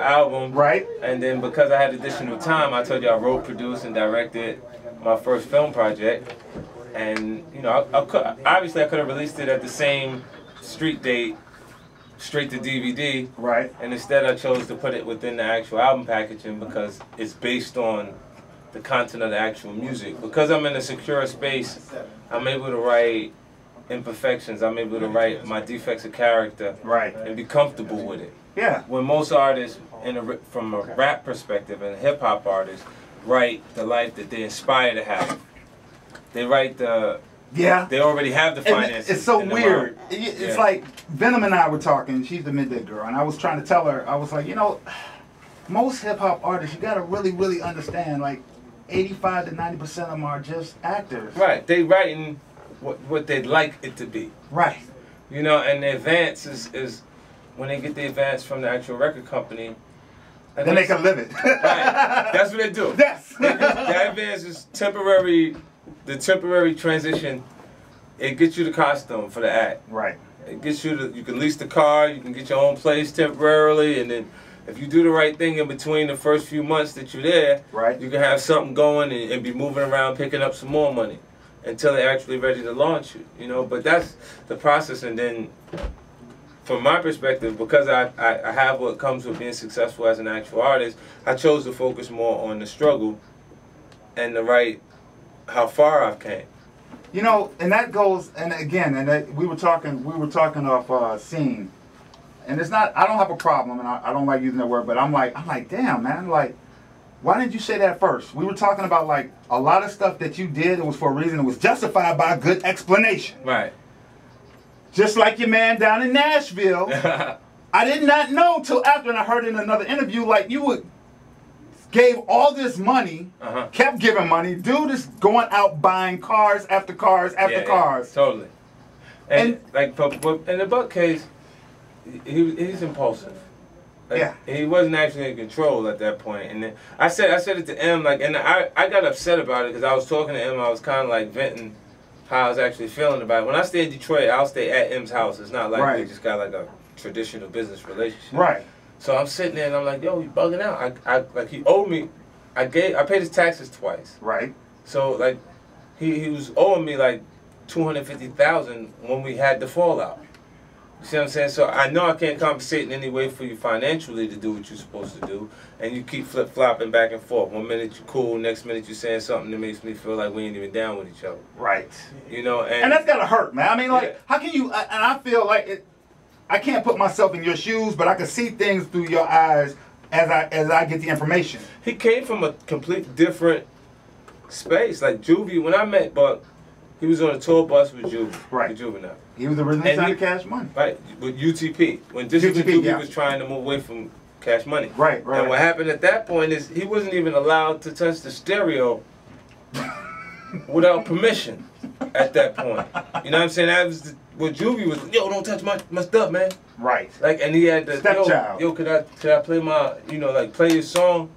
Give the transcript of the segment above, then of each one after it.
album. Right. And then because I had additional time, I told you I wrote, produced, and directed my first film project. And you know, obviously I could have released it at the same street date, straight to DVD. Right. And instead I chose to put it within the actual album packaging because it's based on the content of the actual music. Because I'm in a secure space, I'm able to write imperfections. I'm able to write my defects of character. Right. And be comfortable with it. Yeah. When most artists, from a rap perspective and hip hop artists, write the life that they aspire to have. They write the. Yeah. They already have the finances. It's so weird. It's like Venom and I were talking. She's the Midday Girl, and I was trying to tell her. I was like, you know, most hip hop artists, you gotta really understand. Like, 85 to 90% of them are just actors. Right. They writing what they'd like it to be. Right. You know, and the advance is when they get the advance from the actual record company. Then they can live it. Right. That's what they do. Yes. The advance is temporary. The temporary transition, it gets you the costume for the act. Right. It gets you you can lease the car, you can get your own place temporarily, and then if you do the right thing in between the first few months that you're there, right, you can have something going and be moving around picking up some more money until they're actually ready to launch you. You know, but that's the process. And then from my perspective, because I have what comes with being successful as an actual artist, I chose to focus more on the struggle and how far I've came. You know, and that goes, and again, we were talking off scene, and it's not, I don't have a problem, and I don't like using that word, but I'm like, damn, man, like, why didn't you say that first? We were talking about, like, a lot of stuff that you did, it was for a reason, it was justified by a good explanation. Right. Just like your man down in Nashville, I did not know till after, and I heard in another interview, like, you gave all this money, kept giving money. Dude is going out buying cars after cars after cars. Totally. And like in the Buck case, he's impulsive. Like, he wasn't actually in control at that point. And then I said it to M, like, and I got upset about it because I was talking to M. I was kind of like venting how I was actually feeling about it. When I stay in Detroit, I'll stay at M's house. It's not like we just got like a traditional business relationship. Right. So I'm sitting there and I'm like, yo, he bugging out. Like he owed me. I paid his taxes twice. Right. So like, he was owing me like $250,000 when we had the fallout. You see what I'm saying? So I know I can't compensate in any way for you financially to do what you're supposed to do, and you keep flip-flopping back and forth. One minute you're cool, next minute you're saying something that makes me feel like we ain't even down with each other. Right. You know, and that's gotta hurt, man. I mean, like, how can you? And I feel like it. I can't put myself in your shoes, but I can see things through your eyes as I get the information. He came from a completely different space. Like Juvie, when I met Buck, he was on a tour bus with Juvie. Right. With Juvenile. He was originally signed to Cash Money. Right. With UTP. When Juvie was trying to move away from Cash Money. Right. And what happened at that point is he wasn't even allowed to touch the stereo without permission at that point. You know what I'm saying? That was what Juvie was, yo, don't touch my stuff, man. Right. Like, and he had the, Stepchild. yo, could I play my, you know, like play his song?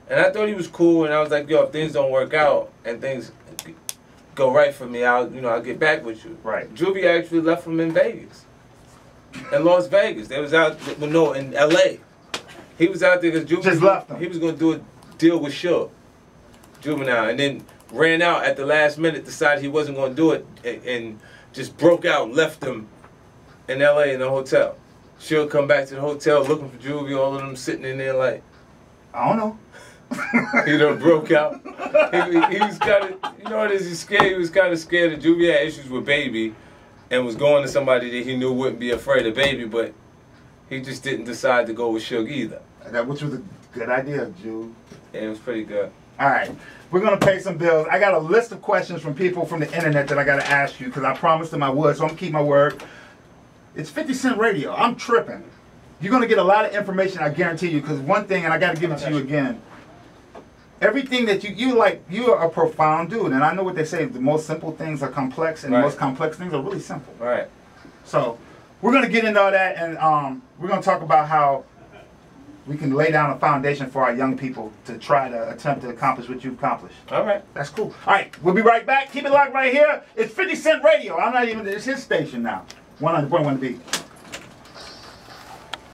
And I thought he was cool, and I was like, yo, if things don't work out and things go right for me, I'll get back with you. Right. Juvie actually left him in Vegas. In Las Vegas. They was out, well, no, in L.A. He was out there because Juvie just left him. He was going to do a deal with Suge, Juvenile, and then ran out at the last minute, decided he wasn't going to do it, and just broke out and left him in L.A. in the hotel. She'll come back to the hotel looking for Juvie, all of them sitting in there like, I don't know. He done broke out. He was kind of, you know what is he scared? He was kind of scared that Juvie had issues with Baby and was going to somebody that he knew wouldn't be afraid of Baby, but he just didn't decide to go with Suge either. Which was a good idea, Juve. Yeah, it was pretty good. All right. We're going to pay some bills. I got a list of questions from people from the internet that I got to ask you because I promised them I would, so I'm going to keep my word. It's 50 Cent Radio. I'm tripping. You're going to get a lot of information, I guarantee you, because one thing, and I got to give it to you again, everything that you are a profound dude, and I know what they say, the most simple things are complex, and the most complex things are really simple. Right. So, we're going to get into all that, and we're going to talk about how we can lay down a foundation for our young people to try to attempt to accomplish what you've accomplished. All right. That's cool. All right, we'll be right back. Keep it locked right here. It's 50 Cent Radio. I'm not even, it's his station now. 100.1 The Beat.